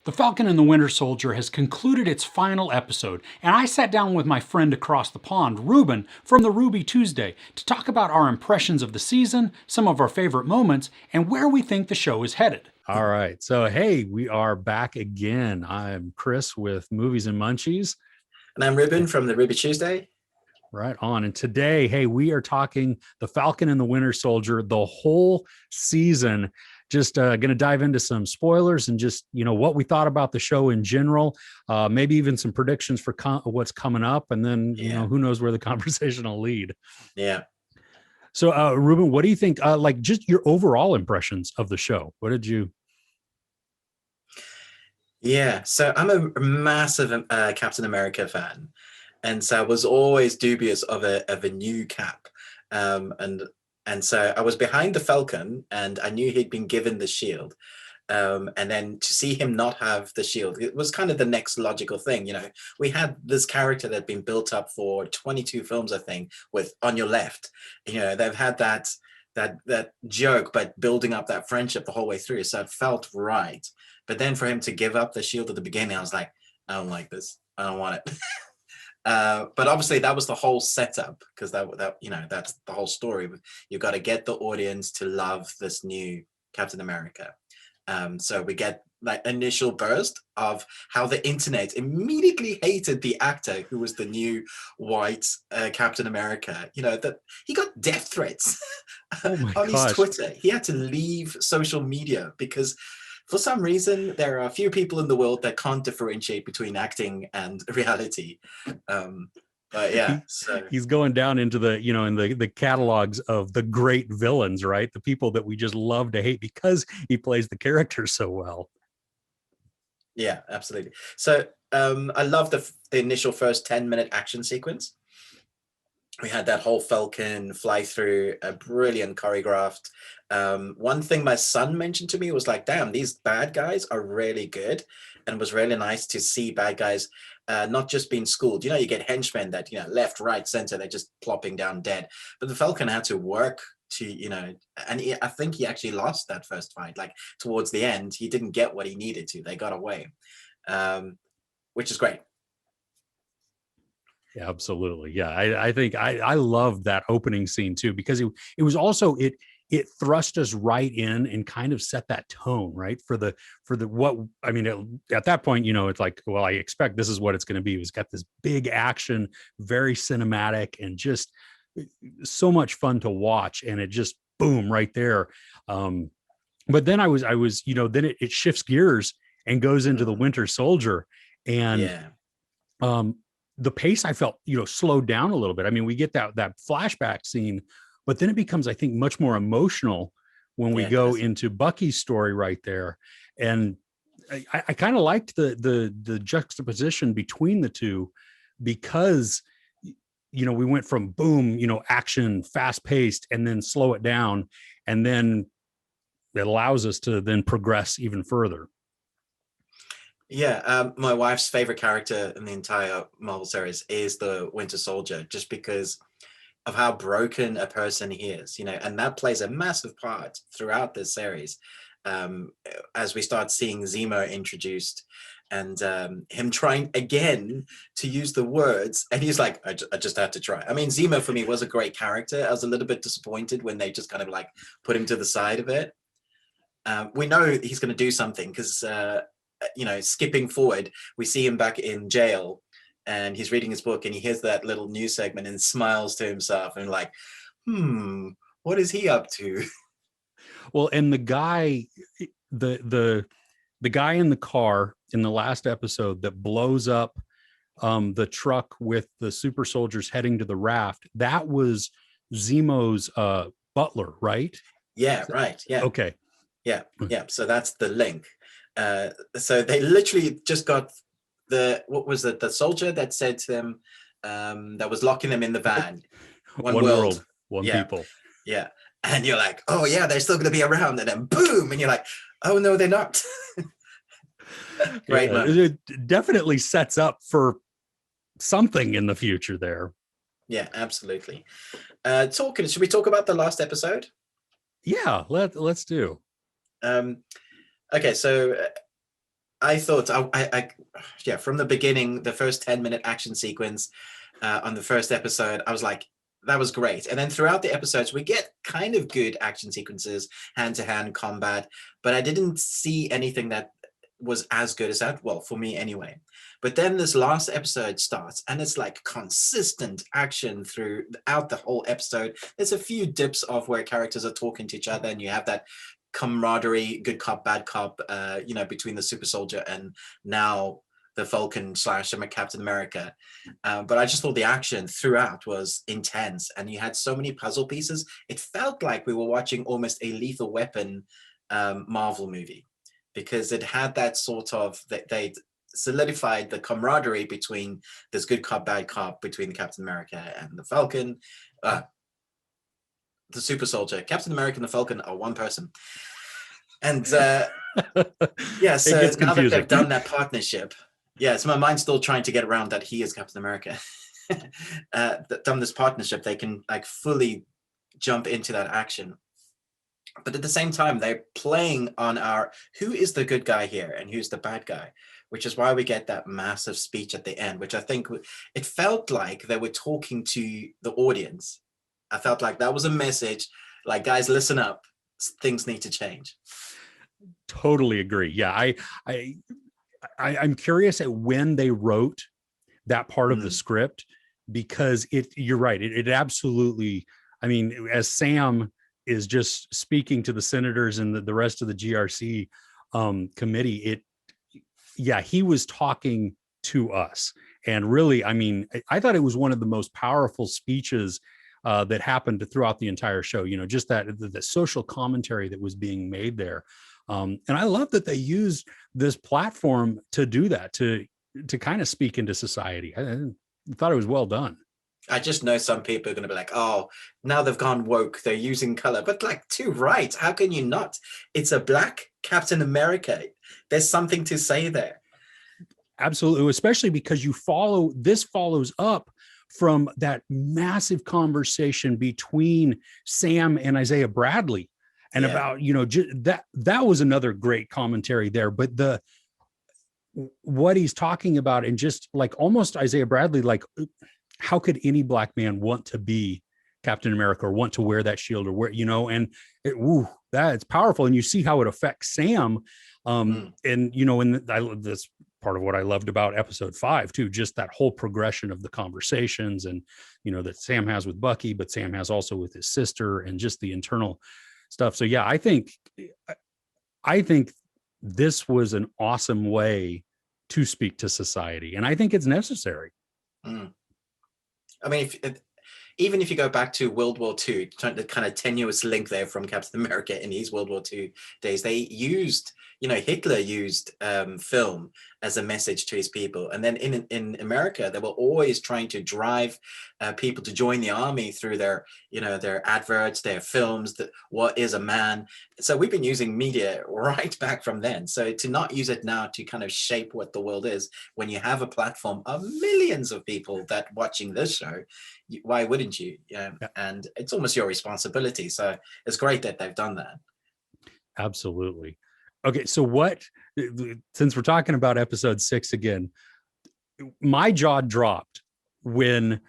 The Falcon and the Winter Soldier has concluded its final episode, and I sat down with my friend across the pond, Ruben, from the Ruby Tuesday, to talk about our impressions of the season, some of our favorite moments, and where we think the show is headed. All right. So, hey, we are back again. I'm Chris with Movies and Munchies. And I'm Ruben from the Ruby Tuesday. Right on. And today, hey, we are talking The Falcon and the Winter Soldier, the whole season. Just going to dive into some spoilers and just, what we thought about the show in general, maybe even some predictions for what's coming up. And then, who knows where the conversation will lead. Yeah. So, Ruben, what do you think? Just your overall impressions of the show. What did you? Yeah. So I'm a massive Captain America fan. And so I was always dubious of a new Cap. And so I was behind the Falcon, and I knew he'd been given the shield. And then to see him not have the shield, it was kind of the next logical thing. We had this character that had been built up for 22 films, I think, with On Your Left. They've had that joke, but building up that friendship the whole way through. So it felt right. But then for him to give up the shield at the beginning, I was like, I don't like this. I don't want it. But obviously that was the whole setup, because that's the whole story. You've got to get the audience to love this new Captain America. So we get that initial burst of how the internet immediately hated the actor who was the new white Captain America. That he got death threats on his Twitter. He had to leave social media because for some reason, there are a few people in the world that can't differentiate between acting and reality. But yeah, so he's going down into the, in the catalogs of the great villains, right? The people that we just love to hate because he plays the character so well. Yeah, absolutely. So I love the initial first 10-minute action sequence. We had that whole Falcon fly through, a brilliant choreographed. One thing my son mentioned to me was like, damn, these bad guys are really good. And it was really nice to see bad guys not just being schooled. You get henchmen that, left, right, center, they're just plopping down dead. But the Falcon had to work to, and I think he actually lost that first fight. Like towards the end, he didn't get what he needed to. They got away, which is great. Yeah, absolutely. Yeah, I think I love that opening scene too, because it was also it thrust us right in and kind of set that tone, right? For the what I mean, at that point, it's like, well, I expect this is what it's going to be. It's got this big action, very cinematic, and just so much fun to watch. And it just boom right there. But then I was then it shifts gears and goes into the Winter Soldier, and the pace I felt, slowed down a little bit. I mean, we get that flashback scene, but then it becomes, I think, much more emotional when we go into Bucky's story right there. And I kind of liked the juxtaposition between the two, because, we went from boom, action, fast paced, and then slow it down. And then it allows us to then progress even further. Yeah, my wife's favorite character in the entire Marvel series is the Winter Soldier, just because of how broken a person he is, and that plays a massive part throughout this series. As we start seeing Zemo introduced, and him trying again to use the words, and he's like, I just had to try. I mean, Zemo for me was a great character. I was a little bit disappointed when they just kind of like put him to the side of it. We know he's going to do something because skipping forward, we see him back in jail, and he's reading his book, and he hears that little news segment and smiles to himself and like, what is he up to? Well, and the guy, the guy in the car in the last episode that blows up the truck with the super soldiers heading to the raft, that was Zemo's butler, right? Yeah, right. Yeah. Okay. Yeah. So that's the link. So they literally just got the soldier that said to them, that was locking them in the van. One world, one people. Yeah. And you're like, oh yeah, they're still going to be around. And then boom. And you're like, oh no, they're not. Right. It definitely sets up for something in the future there. Yeah, absolutely. Should we talk about the last episode? Yeah, let's do. Okay, so I thought, yeah, from the beginning, the first 10-minute action sequence on the first episode, I was like, that was great. And then throughout the episodes, we get kind of good action sequences, hand-to-hand combat, but I didn't see anything that was as good as that. Well, for me anyway. But then this last episode starts, and it's like consistent action throughout the whole episode. There's a few dips of where characters are talking to each other, and you have that camaraderie, good cop, bad cop, between the super soldier and now the Falcon slash Captain America. But I just thought the action throughout was intense, and you had so many puzzle pieces. It felt like we were watching almost a Lethal Weapon Marvel movie, because it had that sort of, they solidified the camaraderie between this good cop, bad cop, between the Captain America and the Falcon. The super soldier, Captain America and the Falcon are one person. And yeah, so now that they've done that partnership, yeah, so my mind's still trying to get around that he is Captain America. Done this partnership, they can like fully jump into that action. But at the same time, they're playing on our who is the good guy here and who's the bad guy, which is why we get that massive speech at the end, which I think it felt like they were talking to the audience. I felt like that was a message, like, guys, listen up, things need to change. Totally agree. Yeah, I'm curious at when they wrote that part of the script, because you're right. It absolutely, I mean, as Sam is just speaking to the senators and the rest of the GRC committee, he was talking to us. And really, I mean, I thought it was one of the most powerful speeches that happened throughout the entire show. Just that the social commentary that was being made there. And I love that they used this platform to do that, to kind of speak into society. I thought it was well done. I just know some people are going to be like, oh, now they've gone woke, they're using color. But like, too right, how can you not? It's a black Captain America. There's something to say there. Absolutely, especially because this follows up from that massive conversation between Sam and Isaiah Bradley, and about, that was another great commentary there. But what he's talking about, and just like almost Isaiah Bradley, like, how could any black man want to be Captain America or want to wear that shield or wear, and that's powerful. And you see how it affects Sam. And, that's part of what I loved about episode 5 too, just that whole progression of the conversations and, that Sam has with Bucky, but Sam has also with his sister, and just the internal stuff. So yeah, I think this was an awesome way to speak to society, and I think it's necessary. I mean, even if you go back to World War II, the kind of tenuous link there from Captain America in his World War II days, they used, Hitler used film as a message to his people. And then in America, they were always trying to drive people to join the army through their adverts, their films, what is a man. So we've been using media right back from then. So to not use it now to kind of shape what the world is, when you have a platform of millions of people that watching this show, why wouldn't you? And it's almost your responsibility. So it's great that they've done that. Absolutely. Okay, so since we're talking about episode 6 again, my jaw dropped when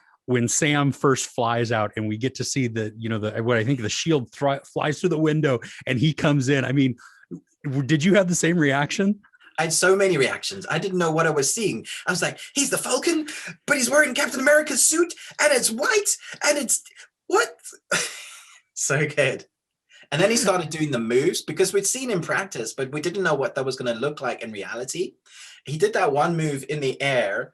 Sam first flies out and we get to see what I think the shield flies through the window and he comes in. I mean, did you have the same reaction? I had so many reactions. I didn't know what I was seeing. I was like, he's the Falcon, but he's wearing Captain America's suit and it's white and it's what? So good. And then he started doing the moves, because we'd seen him practice, but we didn't know what that was going to look like in reality. He did that one move in the air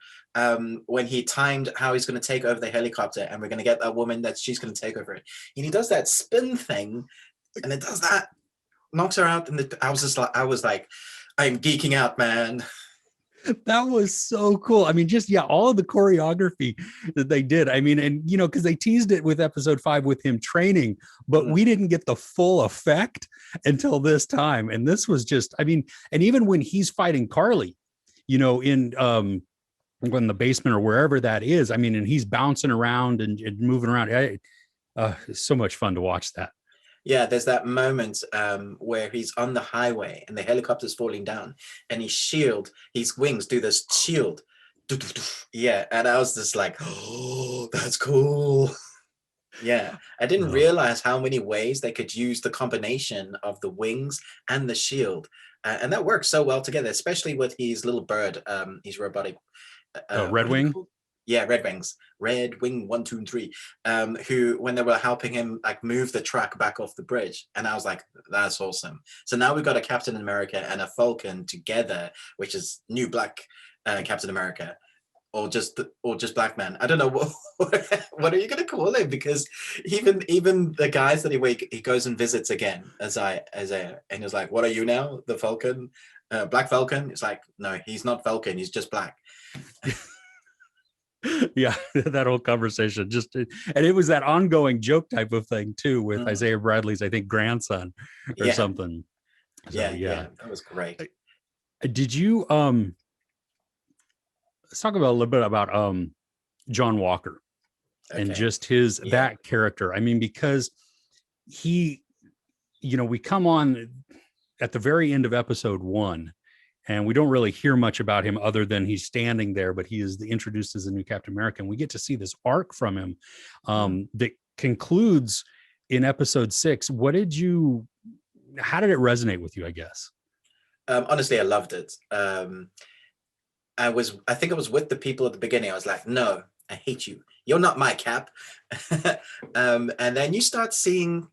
when he timed how he's going to take over the helicopter, and we're going to get that woman that she's going to take over it. And he does that spin thing, and it does that, knocks her out. And I was like, I'm geeking out, man. That was so cool. I mean, all of the choreography that they did. I mean, and because they teased it with episode 5 with him training, but we didn't get the full effect until this time. And this was just, I mean, and even when he's fighting Carly, in when the basement or wherever that is, I mean, and he's bouncing around and moving around. It's so much fun to watch that. Yeah, there's that moment where he's on the highway and the helicopter's falling down, and his wings do this shield. Yeah, and I was just like, oh, that's cool. Yeah, I didn't Oh, realize how many ways they could use the combination of the wings and the shield. And that works so well together, especially with his little bird, his robotic, Red what are they Wing. called? Yeah, Red Wings, Red Wing 1, 2, and 3. Who, when they were helping him like move the truck back off the bridge, and I was like, that's awesome. So now we've got a Captain America and a Falcon together, which is new black Captain America, or just black man. I don't know what are you gonna call him, because even the guys that he goes and visits again as and he's like, what are you now, the Falcon, Black Falcon? It's like, no, he's not Falcon, he's just black. Yeah, that whole conversation and it was that ongoing joke type of thing too with Mhm. Isaiah Bradley's, I think, grandson or Yeah, something. So yeah, yeah. that was great. Did you let's talk about a little bit about John Walker and Okay. just his Yeah. that character. I mean, because he, we come on at the very end of episode 1, and we don't really hear much about him other than he's standing there, but he is introduced as a new Captain America, and we get to see this arc from him that concludes in episode 6. How did it resonate with you, I guess? Honestly, I loved it. I think I was with the people at the beginning. I was like, no, I hate you. You're not my Cap. And then you start seeing,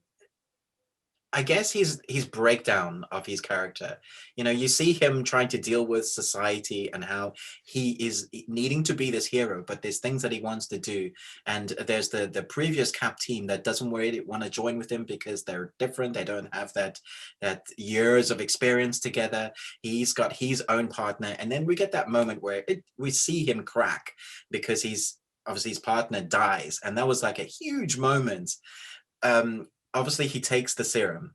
I guess, his breakdown of his character. You see him trying to deal with society and how he is needing to be this hero, but there's things that he wants to do. And there's the previous Cap team that doesn't really want to join with him because they're different. They don't have that years of experience together. He's got his own partner. And then we get that moment where we see him crack because obviously his partner dies. And that was like a huge moment. Obviously he takes the serum,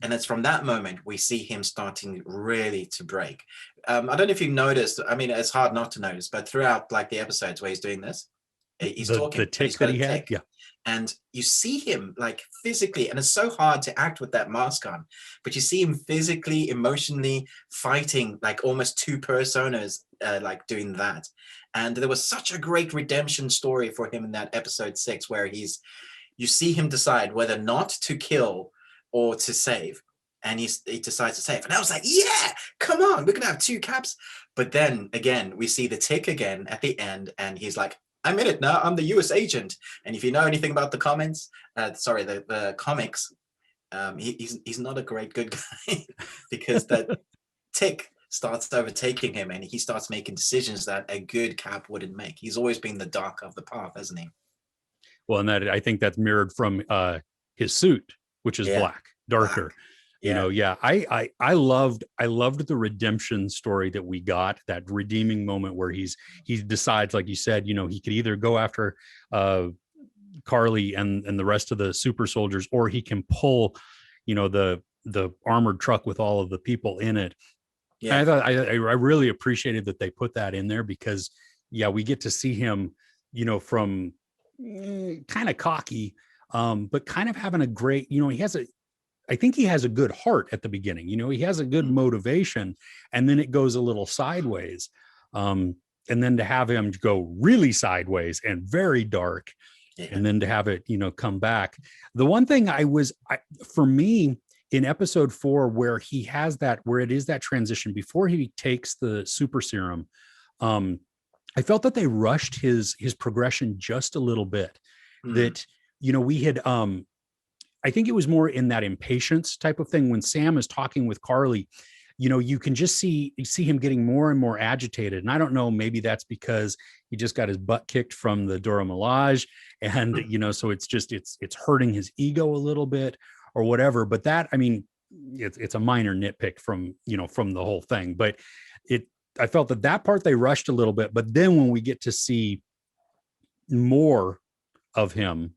and it's from that moment we see him starting really to break. I don't know if you noticed, I mean, it's hard not to notice, but throughout like the episodes where he's doing this, he's The talking and he's tick got that a he had, tick, yeah. and you see him like physically, and it's so hard to act with that mask on, but you see him physically, emotionally fighting like almost two personas, like doing that. And there was such a great redemption story for him in that episode 6, where you see him decide whether not to kill or to save. And he decides to save. And I was like, yeah, come on, we're going to have two Caps. But then again, we see the tick again at the end, and he's like, I'm in it now. I'm the US agent. And if you know anything about the the comics, he's not a great good guy because that tick starts overtaking him, and he starts making decisions that a good Cap wouldn't make. He's always been the dark of the path, hasn't he? Well, and that, I think that's mirrored from his suit, which is Yeah, black, darker. black. Yeah. Yeah, I loved the redemption story that we got, that redeeming moment where he decides, like you said, he could either go after Carly and the rest of the super soldiers, or he can pull, the armored truck with all of the people in it. And Yeah. I thought I really appreciated that they put that in there, because yeah, we get to see him, from kind of cocky, but kind of having a great, I think he has a good heart at the beginning. He has a good motivation, and then it goes a little sideways. And then to have him go really sideways and very dark, Yeah. and then to have it, come back. The one thing for me in episode 4, where it is that transition before he takes the super serum, I felt that they rushed his progression just a little bit. That, we had, I think it was more in that impatience type of thing when Sam is talking with Carly. You can just see him getting more and more agitated. And I don't know, maybe that's because he just got his butt kicked from the Dora Milaje, and so it's hurting his ego a little bit or whatever. But that, I mean, it's a minor nitpick from the whole thing. But I felt that part they rushed a little bit. But then when we get to see more of him,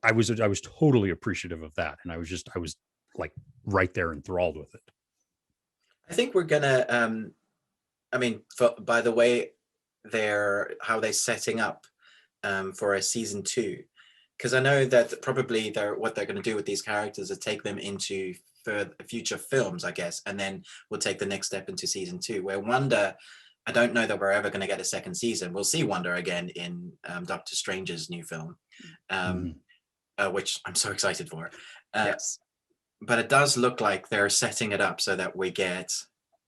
I was totally appreciative of that, and I was like right there enthralled with it. I think we're gonna. I mean, by the way, how they're setting up for a season 2, because I know that probably what they're going to do with these characters is take them into future films, I guess, and then we'll take the next step into season 2. Where Wanda, I don't know that we're ever going to get a second season. We'll see Wanda again in Doctor Strange's new film, which I'm so excited for. Yes. But it does look like they're setting it up so that we get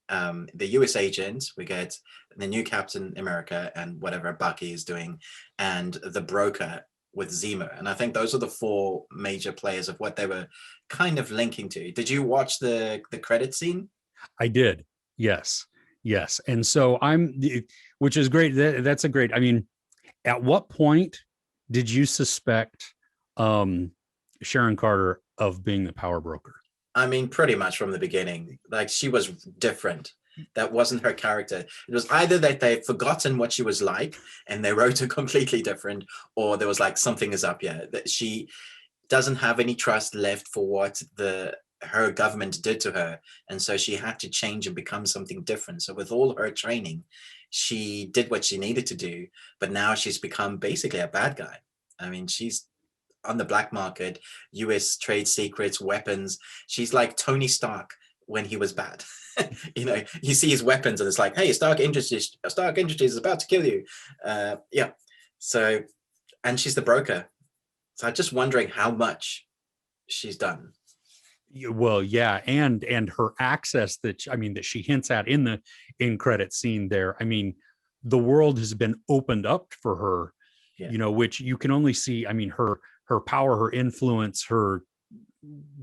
the US agent, we get the new Captain America and whatever Bucky is doing, and the broker with Zemo. And I think those are the 4 major players of what they were kind of linking to. Did you watch the credit scene? I did. Yes. And so which is great. That's a great, I mean, at what point did you suspect Sharon Carter of being the power broker? I mean, pretty much from the beginning. Like, she was different. That wasn't her character. It was either that they'd forgotten what she was like and they wrote her completely different, or there was like, something is up here. That she doesn't have any trust left for what her government did to her. And so she had to change and become something different. So with all her training, she did what she needed to do, but now she's become basically a bad guy. I mean, she's on the black market, US trade secrets, weapons. She's like Tony Stark when he was bad. You know, you see his weapons and it's like, hey, Stark Industries is about to kill you. Yeah. So, and she's the broker. So I'm just wondering how much she's done. Well, yeah, and her access that she hints at in the end credit scene there. I mean, the world has been opened up for her, you know, which you can only see. I mean, her power, her influence, her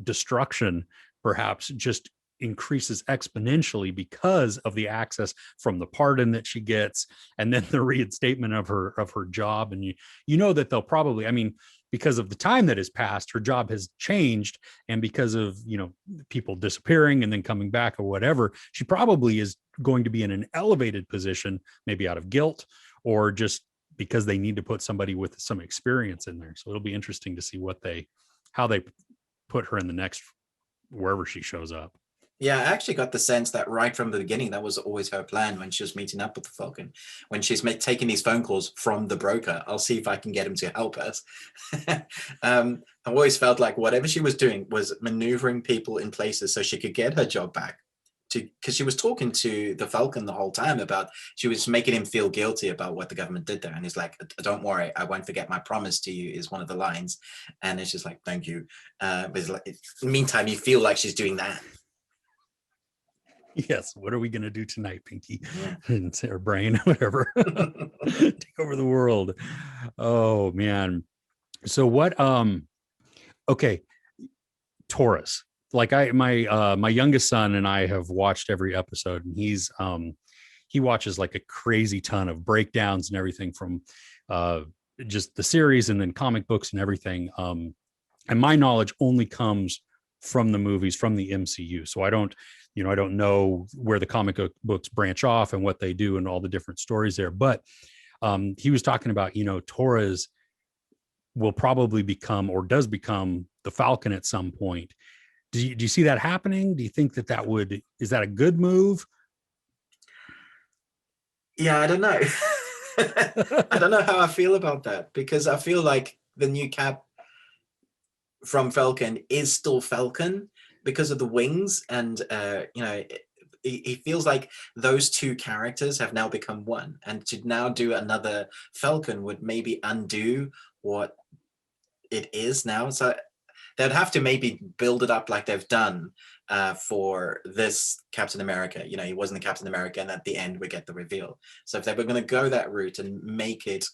destruction, perhaps just increases exponentially because of the access from the pardon that she gets, and then the reinstatement of her job. And you know that they'll probably, I mean, because of the time that has passed, her job has changed, and because of, you know, people disappearing and then coming back or whatever, she probably is going to be in an elevated position, maybe out of guilt or just because they need to put somebody with some experience in there. So it'll be interesting to see how they put her in the next, wherever she shows up. Yeah, I actually got the sense that right from the beginning, that was always her plan when she was meeting up with the Falcon. When she's taking these phone calls from the broker, I'll see if I can get him to help us. I always felt like whatever she was doing was maneuvering people in places so she could get her job back. Because she was talking to the Falcon the whole time she was making him feel guilty about what the government did there. And he's like, don't worry, I won't forget my promise to you, is one of the lines. And it's just like, thank you. But it's like, in the meantime, you feel like she's doing that. Yes. What are we going to do tonight, Pinky? And her brain, whatever. Take over the world. Oh, man. So what, okay. Taurus. Like my youngest son and I have watched every episode, and he watches like a crazy ton of breakdowns and everything from just the series and then comic books and everything. And my knowledge only comes from the movies, from the MCU. So I don't know where the comic books branch off and what they do and all the different stories there. But he was talking about, you know, Torres will probably become, or does become, the Falcon at some point. Do you see that happening? Do you think is that a good move? Yeah, I don't know. I don't know how I feel about that, because I feel like the new Cap from Falcon is still Falcon because of the wings, and you know, it feels like those two characters have now become one, and to now do another Falcon would maybe undo what it is now. So they'd have to maybe build it up like they've done for this Captain America. You know, he wasn't the Captain America, and at the end we get the reveal. So if they were going to go that route and make it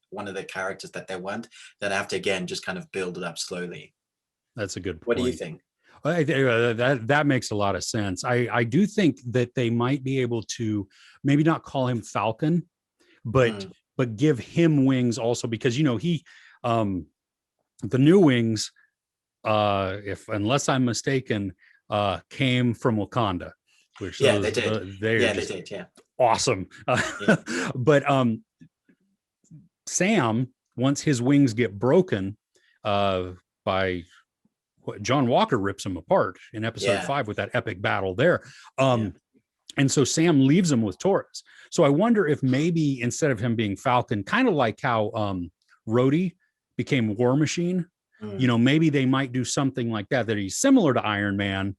one of the characters that they want, they'd have to again just kind of build it up slowly. That's a good point. What do you think? That makes a lot of sense. I do think that they might be able to maybe not call him Falcon, but give him wings also, because, you know, he the new wings, unless I'm mistaken, came from Wakanda, which they did. They did. Yeah, awesome. But Sam, once his wings get broken by John Walker, rips him apart in episode 5 with that epic battle there. And so Sam leaves him with Taurus. So I wonder if maybe instead of him being Falcon, kind of like how Rhodey became War Machine. Mm. You know, maybe they might do something like that, that he's similar to Iron Man,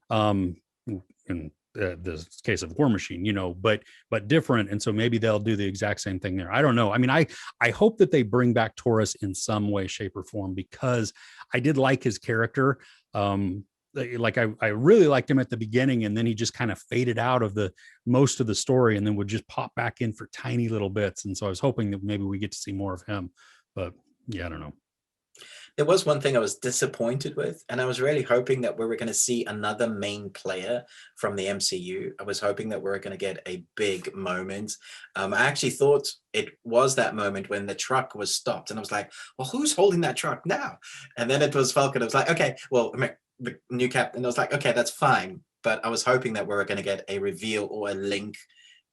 in the case of War Machine, you know, but different. And so maybe they'll do the exact same thing there. I don't know. I mean, I hope that they bring back Taurus in some way, shape, or form, because I did like his character. Like I really liked him at the beginning, and then he just kind of faded out of the most of the story, and then would just pop back in for tiny little bits. And so I was hoping that maybe we get to see more of him, but yeah, I don't know. There was one thing I was disappointed with, and I was really hoping that we were going to see another main player from the MCU. I was hoping that we were going to get a big moment. I actually thought it was that moment when the truck was stopped, and I was like, well, who's holding that truck now? And then it was Falcon. I was like, okay, well, the new captain. I was like, okay, that's fine. But I was hoping that we were going to get a reveal or a link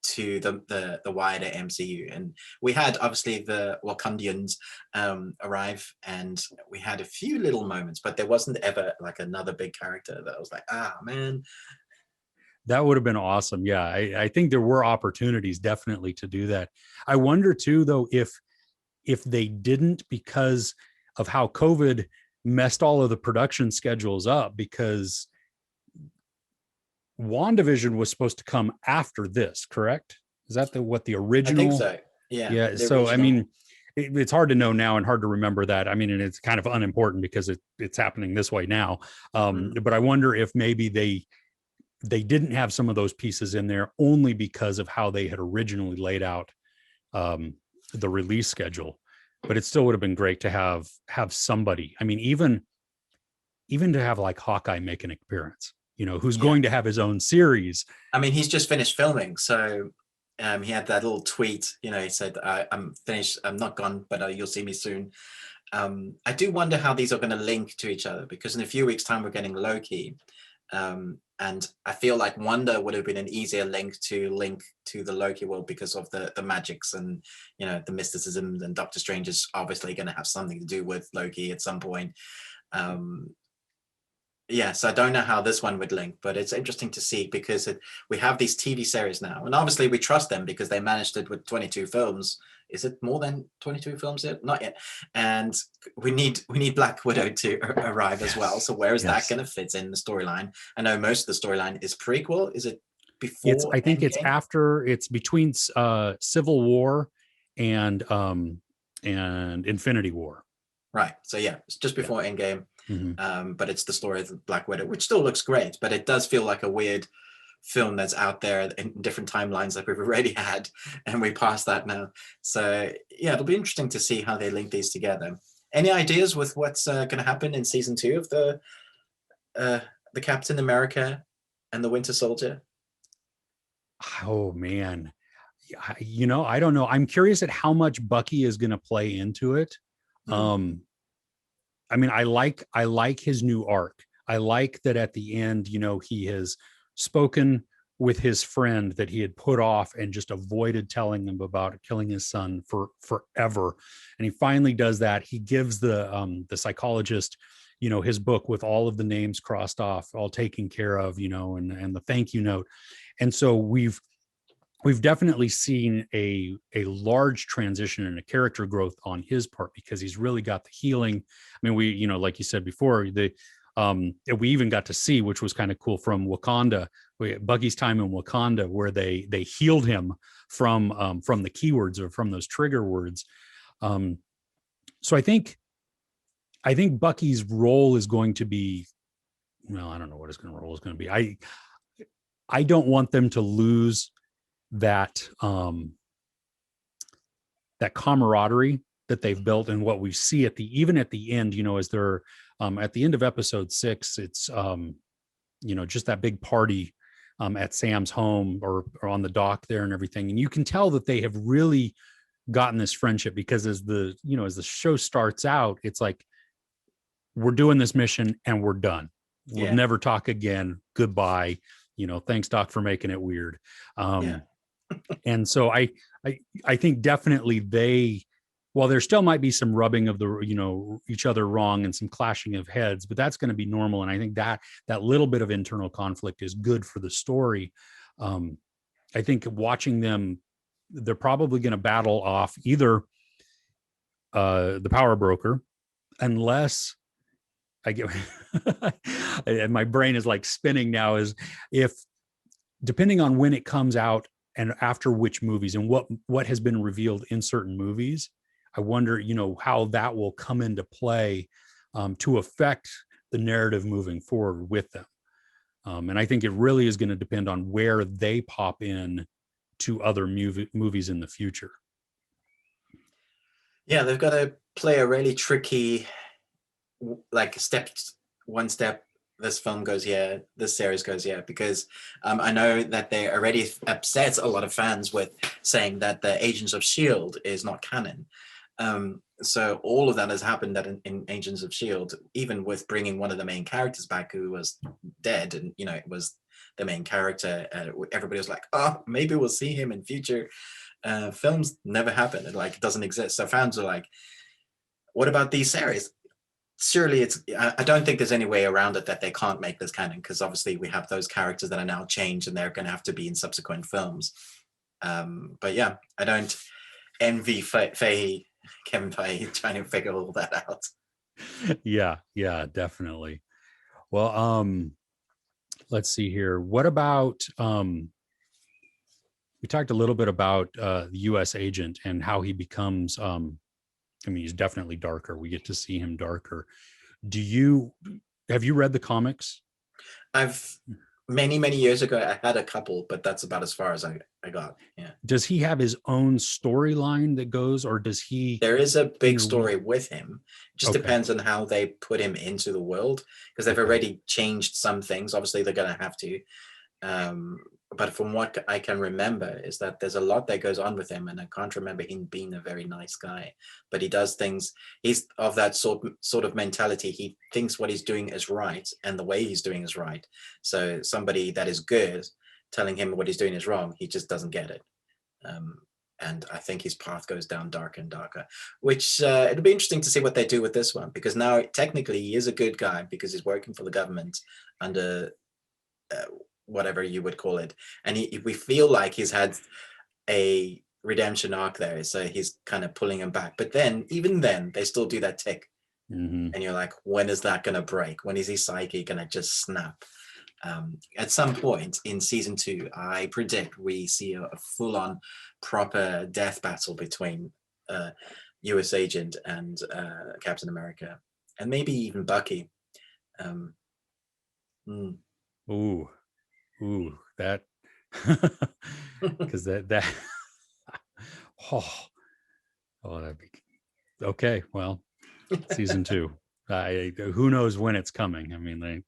to the wider MCU. And we had obviously the Wakandians arrive, and we had a few little moments, but there wasn't ever like another big character that I was like, ah, man. That would have been awesome. Yeah, I think there were opportunities definitely to do that. I wonder too, though, if they didn't, because of how COVID messed all of the production schedules up, because WandaVision was supposed to come after this, correct? Is that what the original? I think so. Yeah. Yeah. So, original. I mean, it's hard to know now and hard to remember that. I mean, and it's kind of unimportant because it's happening this way now. But I wonder if maybe they didn't have some of those pieces in there only because of how they had originally laid out the release schedule. But it still would have been great to have somebody. I mean, even to have like Hawkeye make an appearance, you know, who's going to have his own series. I mean, he's just finished filming, so he had that little tweet. You know, he said, "I'm finished. I'm not gone, but you'll see me soon." I do wonder how these are going to link to each other, because in a few weeks' time we're getting Loki, and I feel like Wanda would have been an easier link to the Loki world because of the magics and, you know, the mysticism. And Doctor Strange is obviously going to have something to do with Loki at some point. Yes, I don't know how this one would link, but it's interesting to see, because we have these TV series now, and obviously we trust them because they managed it with 22 films. Is it more than 22 films yet? Not yet. And we need Black Widow to arrive as well. So where is that going to fit in the storyline? I know most of the storyline is prequel. Is it before? I think it's after. It's between Civil War and Infinity War. Right. So yeah, it's just before Endgame. Mm-hmm. But it's the story of Black Widow, which still looks great, but it does feel like a weird film that's out there in different timelines that we've already had, and we passed that now. So yeah, it'll be interesting to see how they link these together. Any ideas with what's going to happen in season 2 of the Captain America and the Winter Soldier? Oh man, you know, I don't know. I'm curious at how much Bucky is going to play into it. I mean, I like his new arc. I like that at the end, you know, he has spoken with his friend that he had put off and just avoided telling him about killing his son for forever. And he finally does that. He gives the psychologist, you know, his book with all of the names crossed off, all taken care of, you know, and the thank you note. And so we've definitely seen a large transition and a character growth on his part, because he's really got the healing. I mean, we, you know, like you said before, we even got to see, which was kind of cool, from Wakanda, Bucky's time in Wakanda, where they healed him from the keywords, or from those trigger words. So I think Bucky's role is going to be, well, I don't know what his role is going to be. I don't want them to lose that camaraderie that they've built, and what we see even at the end, you know, as they're at the end of episode 6, it's you know, just that big party at Sam's home or on the dock there and everything. And you can tell that they have really gotten this friendship, because as the show starts out, it's like, we're doing this mission and we're done. We'll never talk again. Goodbye. You know, thanks, Doc, for making it weird. And so I think definitely while there still might be some rubbing of the, you know, each other wrong and some clashing of heads, but that's going to be normal. And I think that little bit of internal conflict is good for the story. I think watching them, they're probably going to battle off either the power broker, unless I get, and my brain is like spinning now, is if, depending on when it comes out and after which movies and what has been revealed in certain movies, I wonder, how that will come into play to affect the narrative moving forward with them. And I think it really is going to depend on where they pop in to other movies in the future. Yeah, they've got to play a really tricky, like one step, this film goes here, this series goes here, because I know that they already upset a lot of fans with saying that the Agents of S.H.I.E.L.D. is not canon. So all of that has happened in Agents of S.H.I.E.L.D., even with bringing one of the main characters back who was dead, and it was the main character. Everybody was like, oh, maybe we'll see him in future films. Never happened. It doesn't exist. So fans are like, what about these series? Surely I don't think there's any way around it that they can't make this canon, because obviously we have those characters that are now changed and they're going to have to be in subsequent films. But yeah, I don't envy Kevin Feige trying to figure all that out. Yeah, definitely. Well, let's see here. What about, we talked a little bit about the U.S. agent and how he becomes, he's definitely darker. We get to see him darker. Have you read the comics? I've many years ago, I had a couple, but that's about as far as I got. Yeah. Does he have his own storyline that goes, or does he? There is a big story with him. It just Okay. depends on how they put him into the world, because they've already changed some things. Obviously, they're going to have to. But from what I can remember is that there's a lot that goes on with him, and I can't remember him being a very nice guy. But he does things. He's of that sort of mentality. He thinks what he's doing is right, and the way he's doing is right. So somebody that is good telling him what he's doing is wrong, he just doesn't get it. And I think his path goes down darker and darker, which it'll be interesting to see what they do with this one, because now technically he is a good guy because he's working for the government under whatever you would call it. And we feel like he's had a redemption arc there. So he's kind of pulling him back. But then, even then, they still do that tick. Mm-hmm. And you're like, when is that going to break? When is his psyche going to just snap? At some point in season 2, I predict we see a full-on proper death battle between US Agent and Captain America, and maybe even Bucky. Ooh, that, because that that'd be okay. Well, season 2. Who knows when it's coming? I mean,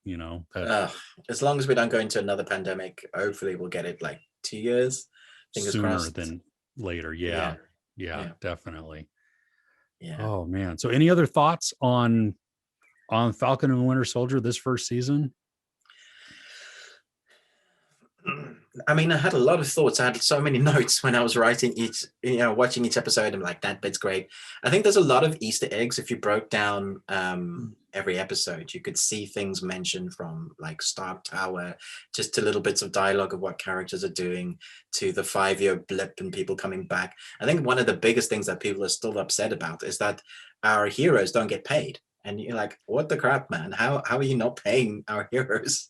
as long as we don't go into another pandemic, hopefully we'll get it like 2 years. Fingers sooner crossed. than later. Yeah, definitely. Yeah. Oh man. So any other thoughts on Falcon and Winter Soldier this first season? I mean, I had a lot of thoughts. I had so many notes when I was writing watching each episode. I'm like, that bit's great. I think there's a lot of Easter eggs. If you broke down every episode, you could see things mentioned, from like Stark Tower, just to little bits of dialogue of what characters are doing, to the 5-year blip and people coming back. I think one of the biggest things that people are still upset about is that our heroes don't get paid. And you're like, what the crap, man? How are you not paying our heroes?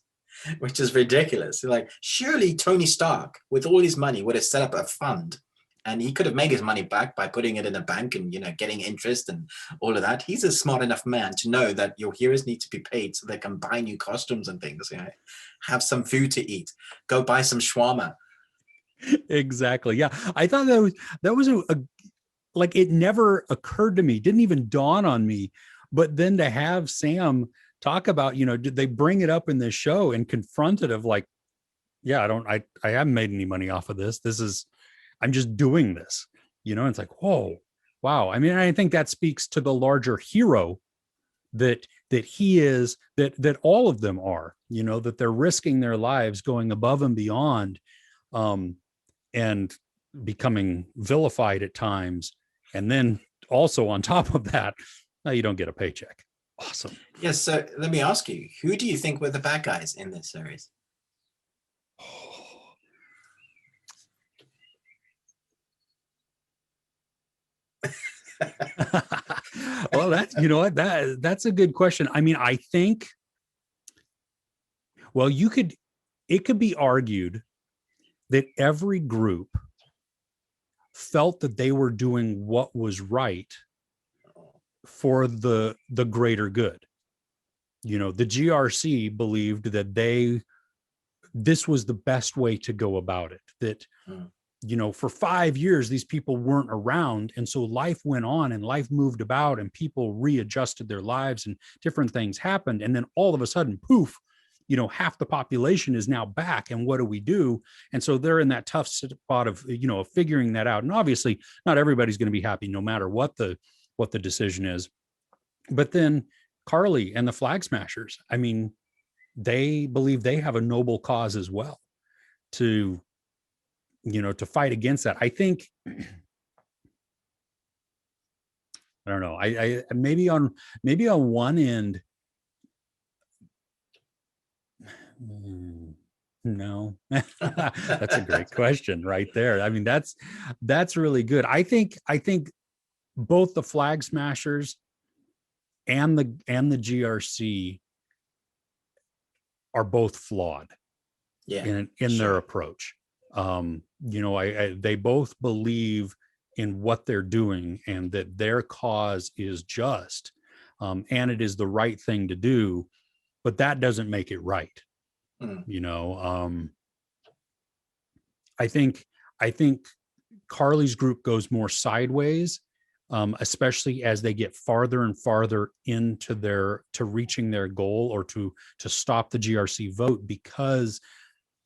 Which is ridiculous. Like, surely Tony Stark, with all his money, would have set up a fund, and he could have made his money back by putting it in a bank and getting interest and all of that. He's a smart enough man to know that your heroes need to be paid so they can buy new costumes and things. Have some food to eat. Go buy some shawarma. Exactly. Yeah, I thought that was a like, it never occurred to me, didn't even dawn on me. But then to have Sam talk about, did they bring it up in this show and confront it of like, yeah, I haven't made any money off of this. I'm just doing this, it's like, whoa, wow. I mean, I think that speaks to the larger hero that he is, that all of them are, that they're risking their lives, going above and beyond, and becoming vilified at times. And then also on top of that, now you don't get a paycheck. Awesome. Yes. So let me ask you, who do you think were the bad guys in this series? You know what? That's a good question. I mean, I think, well, it could be argued that every group felt that they were doing what was right for the greater good. You know, the GRC believed that this was the best way to go about it. That, you know, for 5 years, these people weren't around. And so life went on and life moved about and people readjusted their lives and different things happened. And then all of a sudden, poof, you know, half the population is now back. And what do we do? And so they're in that tough spot of, you know, figuring that out. And obviously not everybody's going to be happy no matter what the decision is. But then Carly and the Flag Smashers, I mean, they believe they have a noble cause as well to, you know, to fight against that. I think, I don't know, I maybe on one end, no, that's a great question right there. I mean, that's really good. I think both the Flag Smashers and the GRC are both flawed in their approach. You know, they both believe in what they're doing and that their cause is just, and it is the right thing to do, but that doesn't make it right. You know, I think Carly's group goes more sideways, especially as they get farther and farther into to reaching their goal or to stop the GRC vote, because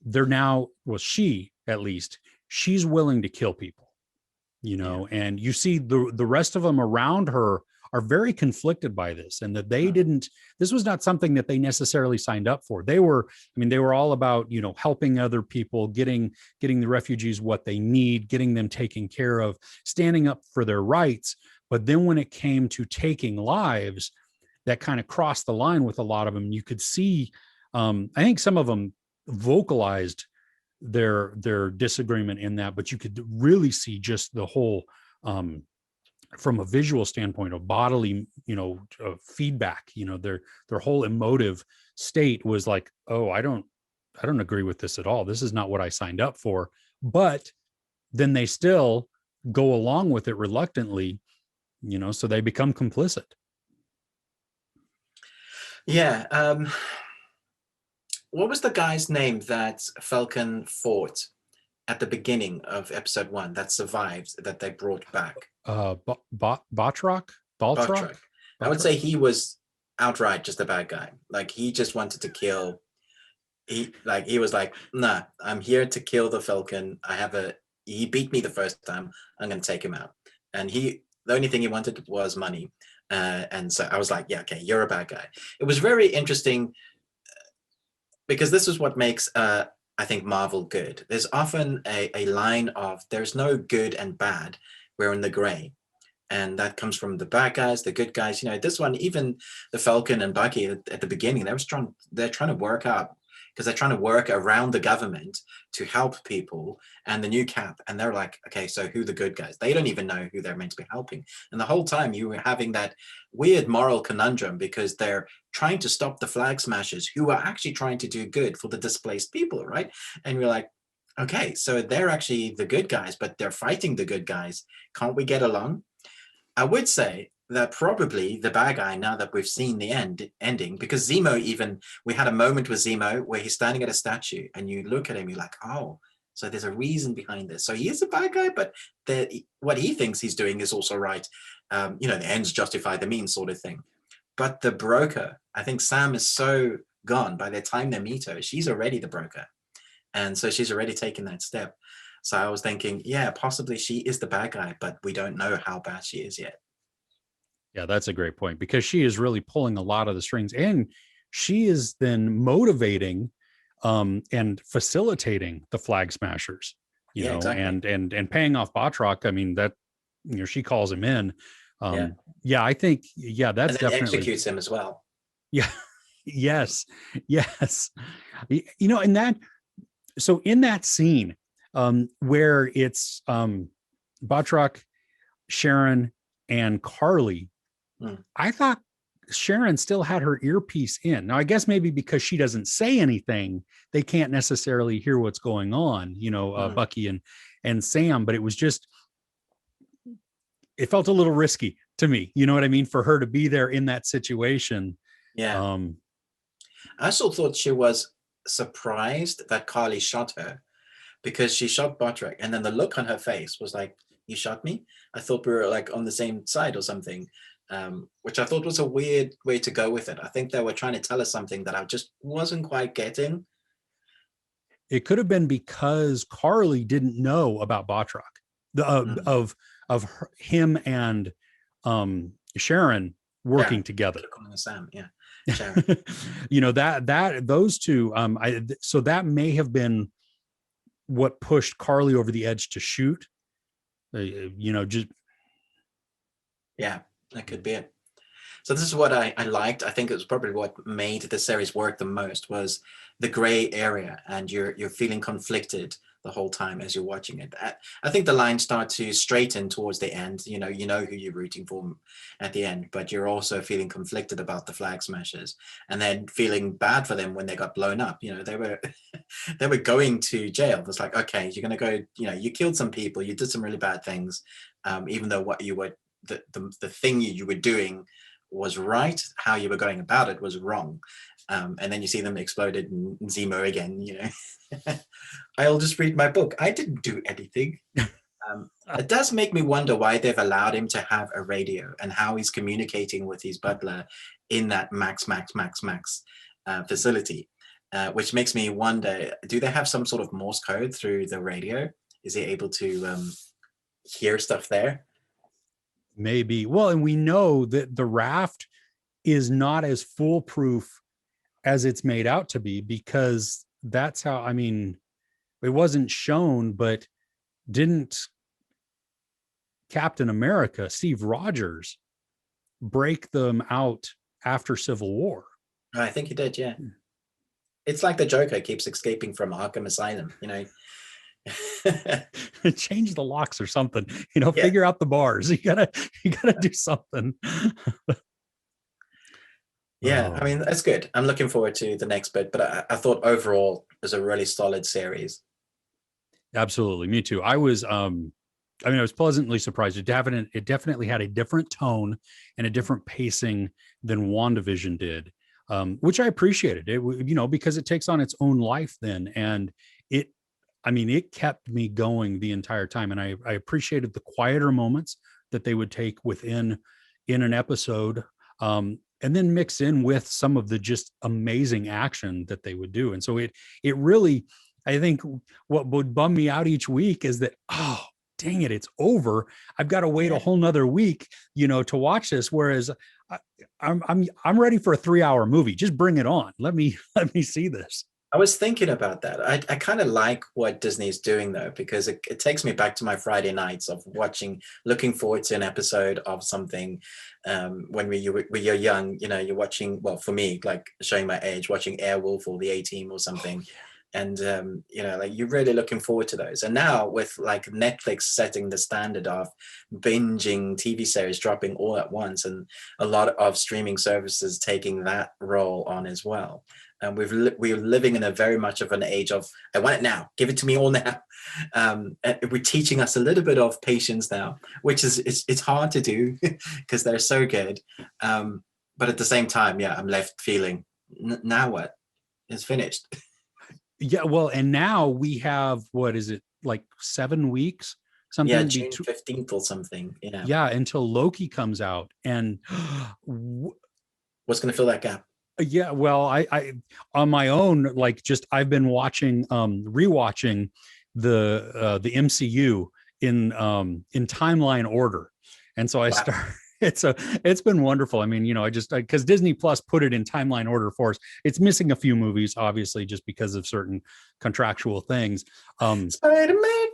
they're now, well, she, at least, she's willing to kill people, you know, and you see the rest of them around her are very conflicted by this, and that this was not something that they necessarily signed up for. They were all about, you know, helping other people, getting the refugees what they need, getting them taken care of, standing up for their rights. But then when it came to taking lives, that kind of crossed the line with a lot of them. You could see, I think some of them vocalized their disagreement in that, but you could really see just the whole, from a visual standpoint, of bodily, you know, feedback, you know, their whole emotive state was like, oh, I don't agree with this at all. This is not what I signed up for. But then they still go along with it reluctantly, you know, so they become complicit. Yeah. What was the guy's name that Falcon fought at the beginning of episode 1 that survived, that they brought back? Baltrock. I would say he was outright just a bad guy. Like, he just wanted to kill. He was like, nah, I'm here to kill the Falcon. He beat me the first time. I'm going to take him out. And the only thing he wanted was money. And so I was like, yeah, okay, you're a bad guy. It was very interesting, because this is what makes, I think, Marvel good. There's often a line of, there's no good and bad. We're in the gray. And that comes from the bad guys, the good guys. You know, this one, even the Falcon and Bucky at the beginning, they're trying to work out, because they're trying to work around the government to help people and the new Cap. And they're like, okay, so who are the good guys? They don't even know who they're meant to be helping. And the whole time you were having that weird moral conundrum, because they're trying to stop the Flag Smashers, who are actually trying to do good for the displaced people, right? And you're like, okay, so they're actually the good guys, but they're fighting the good guys. Can't we get along? I would say that probably the bad guy, now that we've seen the ending, because Zemo, even, we had a moment with Zemo where he's standing at a statue and you look at him, you're like, oh, so there's a reason behind this. So he is a bad guy, but what he thinks he's doing is also right. You know, the ends justify the means sort of thing. But the broker, I think Sam is so gone by the time they meet her, she's already the broker. And so she's already taken that step. So I was thinking, yeah, possibly she is the bad guy, but we don't know how bad she is yet. Yeah, that's a great point, because she is really pulling a lot of the strings, and she is then motivating and facilitating the Flag Smashers, you know, exactly. and paying off Batroc. I mean, that, you know, she calls him in. I think, that's and then definitely executes him as well. Yeah. Yes. You know, and that, so in that scene, where it's Batroc, Sharon, and Carly Mm. I thought Sharon still had her earpiece in. Now, I guess maybe because she doesn't say anything, they can't necessarily hear what's going on, Bucky and Sam, but it was just, it felt a little risky to me. You know what I mean? For her to be there in that situation. Yeah. I also thought she was surprised that Carly shot her, because she shot Bottrick, and then the look on her face was like, "You shot me? I thought we were like on the same side or something," which I thought was a weird way to go with it. I think they were trying to tell us something that I just wasn't quite getting. It could have been because Carly didn't know about Bottrick, of him and Sharon working together. Sam, yeah. that those two. So that may have been what pushed Carly over the edge to shoot. Just yeah, that could be it. So this is what I liked. I think it was probably what made the series work the most, was the gray area, and you're feeling conflicted the whole time as you're watching it. I think the lines start to straighten towards the end. You know who you're rooting for at the end, but you're also feeling conflicted about the Flag Smashers, and then feeling bad for them when they got blown up. They were they were going to jail. It's like, okay, you're gonna go. You killed some people, you did some really bad things, even though what you were the thing you were doing was right, how you were going about it was wrong. And then you see them exploded in Zemo again. I'll just read my book. I didn't do anything. It does make me wonder why they've allowed him to have a radio, and how he's communicating with his butler in that max facility, which makes me wonder, do they have some sort of Morse code through the radio? Is he able to hear stuff there? Maybe. Well, and we know that the raft is not as foolproof as it's made out to be, because that's how, it wasn't shown, but didn't Captain America, Steve Rogers, break them out after Civil War? I think he did, yeah. It's like the Joker keeps escaping from Arkham Asylum, Change the locks or something, figure out the bars. You gotta do something. Yeah, that's good. I'm looking forward to the next bit, but I thought overall it was a really solid series. Absolutely, me too. I was I was pleasantly surprised. It definitely had a different tone and a different pacing than WandaVision did, which I appreciated. It because it takes on its own life then, and it kept me going the entire time. And I appreciated the quieter moments that they would take in an episode, and then mix in with some of the just amazing action that they would do. And so it really, I think what would bum me out each week is that, oh, dang it, it's over. I've got to wait a whole nother week, to watch this. Whereas I'm ready for a 3-hour movie. Just bring it on. Let me see this. I was thinking about that. I kind of like what Disney is doing, though, because it takes me back to my Friday nights of looking forward to an episode of something. When you're young, you're watching, well, for me, like showing my age, watching Airwolf or The A-Team or something. Oh, yeah. And, you're really looking forward to those. And now with like Netflix setting the standard of binging TV series, dropping all at once, and a lot of streaming services taking that role on as well. And we're living in a very much of an age of, I want it now, give it to me all now. We're teaching us a little bit of patience now, which is it's hard to do because they're so good. But at the same time, I'm left feeling, now what? It's finished. Yeah, well, and now we have, what is it, like 7 weeks? Something. Yeah, June 15th or something. Yeah, until Loki comes out. And what's going to fill that gap? Yeah, well, I on my own, like, just I've been rewatching the MCU in timeline order, and so I start. It's been wonderful. Because Disney Plus put it in timeline order for us. It's missing a few movies, obviously, just because of certain contractual things. Spider-Man.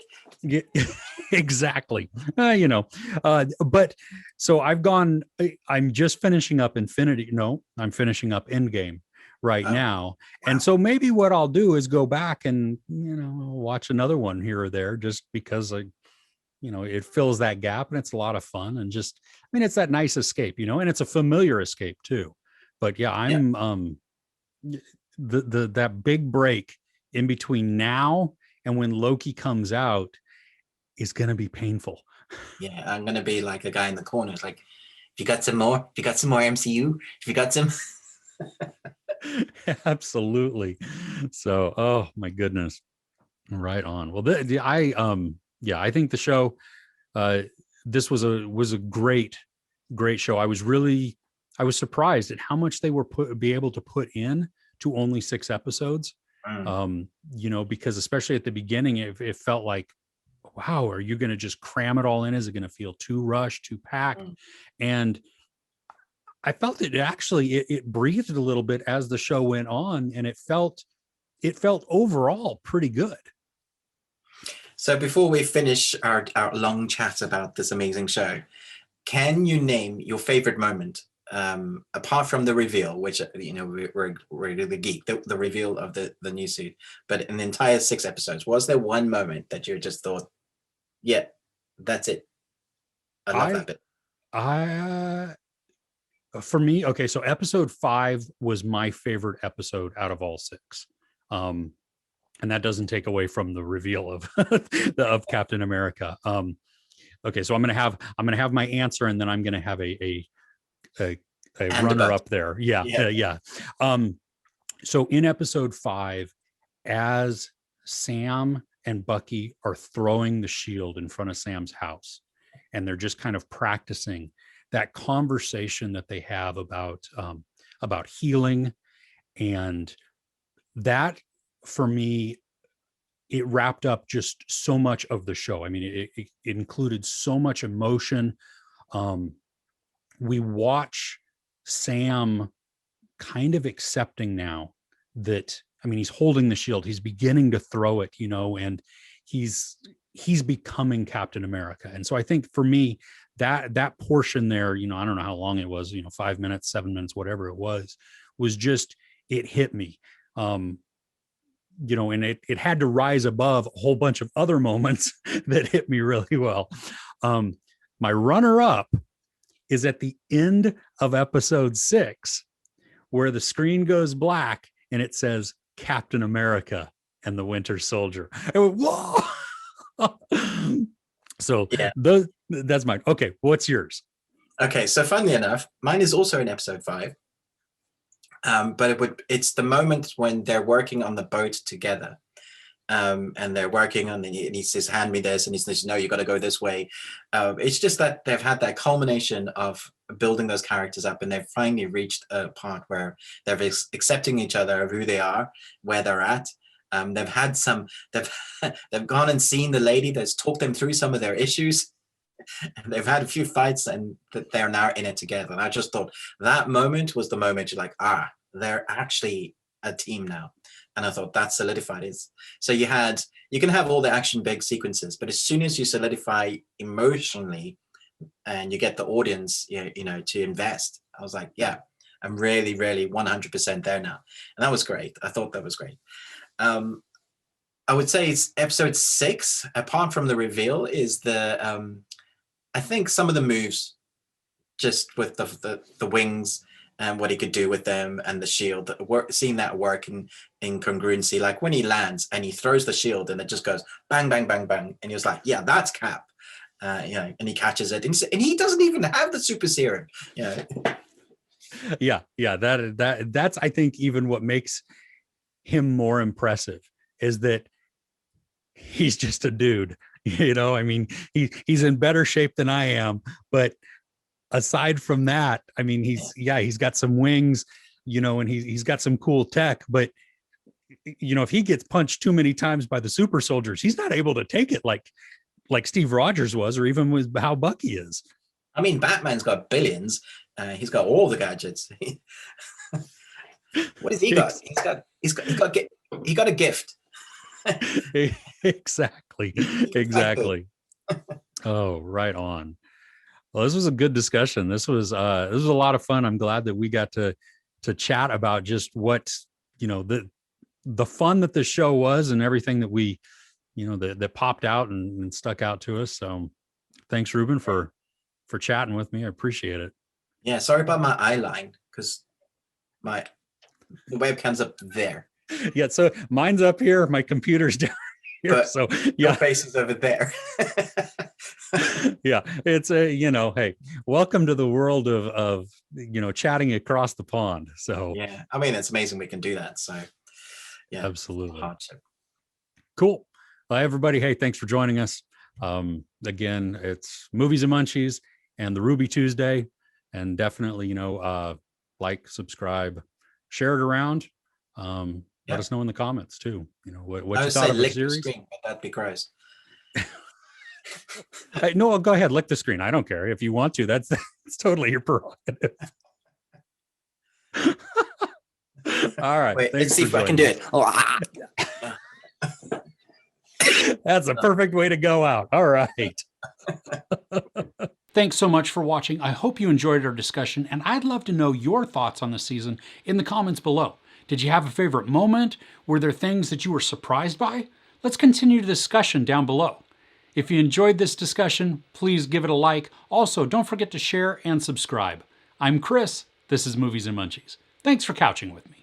Yeah, exactly. But so I'm just finishing up Infinity. No, I'm finishing up Endgame right now. Wow. And so maybe what I'll do is go back and, watch another one here or there, just because it fills that gap, and it's a lot of fun, and just, I mean, it's that nice escape, and it's a familiar escape too. But yeah, I'm that big break in between now and when Loki comes out is going to be painful. Yeah, I'm gonna be like a guy in the corner. It's like, if you got some more, if you got some more MCU, if you got some. Absolutely. So, oh my goodness. Right on. Well, I think the show, this was a great show. I was surprised at how much they were be able to put in to only 6 episodes. Because especially at the beginning, it felt like, wow, are you going to just cram it all in? Is it going to feel too rushed, too packed? And I felt it actually, it breathed a little bit as the show went on, and it felt overall pretty good. So before we finish our long chat about this amazing show, can you name your favorite moment, apart from the reveal, which, we're really geek, the reveal of the new suit, but in the entire 6 episodes, was there one moment that you just thought, yeah, that's it? I love that bit. For me, okay, so episode 5 was my favorite episode out of all 6. And that doesn't take away from the reveal of of Captain America. Okay, so I'm gonna have my answer, and then I'm gonna have a runner up there. Yeah. So in episode 5, as Sam and Bucky are throwing the shield in front of Sam's house, and they're just kind of practicing that conversation that they have about healing, and that, for me, it wrapped up just so much of the show. I mean, it included so much emotion. We watch Sam kind of accepting now that, I mean, he's holding the shield, he's beginning to throw it, and he's becoming Captain America. And so I think for me, that portion there, I don't know how long it was, 5 minutes, 7 minutes, whatever it was just, it hit me. And it had to rise above a whole bunch of other moments that hit me really well. My runner up is at the end of episode 6, where the screen goes black and it says Captain America and the Winter Soldier. I went, whoa. So yeah, that's mine. Okay, what's yours? Okay, so funnily enough, mine is also in episode 5. But it's the moment when they're working on the boat together, and they're working on, and he says, hand me this, and he says, no, you got to go this way. It's just that they've had that culmination of building those characters up, and they've finally reached a part where they're accepting each other of who they are, where they're at. They've gone and seen the lady that's talked them through some of their issues. And they've had a few fights, and they're now in it together. And I just thought that moment was the moment you're like, they're actually a team now. And I thought that solidified it. So you can have all the action big sequences, but as soon as you solidify emotionally and you get the audience, to invest, I was like, yeah, I'm really, really 100% there now. And that was great. I thought that was great. I would say it's episode 6, apart from the reveal, is I think some of the moves, just with the wings and what he could do with them, and the shield, seeing that work in congruency, like when he lands and he throws the shield and it just goes bang, bang, bang, bang. And he was like, yeah, that's Cap. And he catches it, and he doesn't even have the super serum. Yeah. That's, I think, even what makes him more impressive is that he's just a dude. I mean, he's in better shape than I am, but aside from that, I mean, he's got some wings, and he's got some cool tech, but if he gets punched too many times by the super soldiers, he's not able to take it like Steve Rogers was, or even with how Bucky is. I mean, Batman's got billions. He's got all the gadgets. What has he got? He got a gift. Exactly. Oh, right on. Well, this was a good discussion. This was a lot of fun. I'm glad that we got to chat about just what, the fun that the show was, and everything that we that popped out and stuck out to us. So thanks, Ruben, for chatting with me. I appreciate it. Yeah, sorry about my eye line, because the webcam's up there. Yeah, so mine's up here, my computer's down here. But so your face is over there. Yeah, it's hey, welcome to the world of chatting across the pond. So yeah, I mean, it's amazing we can do that. So yeah, absolutely. Cool. Well, everybody, hey, thanks for joining us. Again, it's Movies and Munchies and the Ruby Tuesday, and definitely like, subscribe, share it around. Let us know in the comments too, what you thought of the series. Screen, but that'd be gross. Hey, no, go ahead, lick the screen. I don't care if you want to. That's totally your prerogative. All right. Wait, let's see if I can do it. That's a perfect way to go out. All right. Thanks so much for watching. I hope you enjoyed our discussion, and I'd love to know your thoughts on the season in the comments below. Did you have a favorite moment? Were there things that you were surprised by? Let's continue the discussion down below. If you enjoyed this discussion, please give it a like. Also, don't forget to share and subscribe. I'm Chris. This is Movies and Munchies. Thanks for couching with me.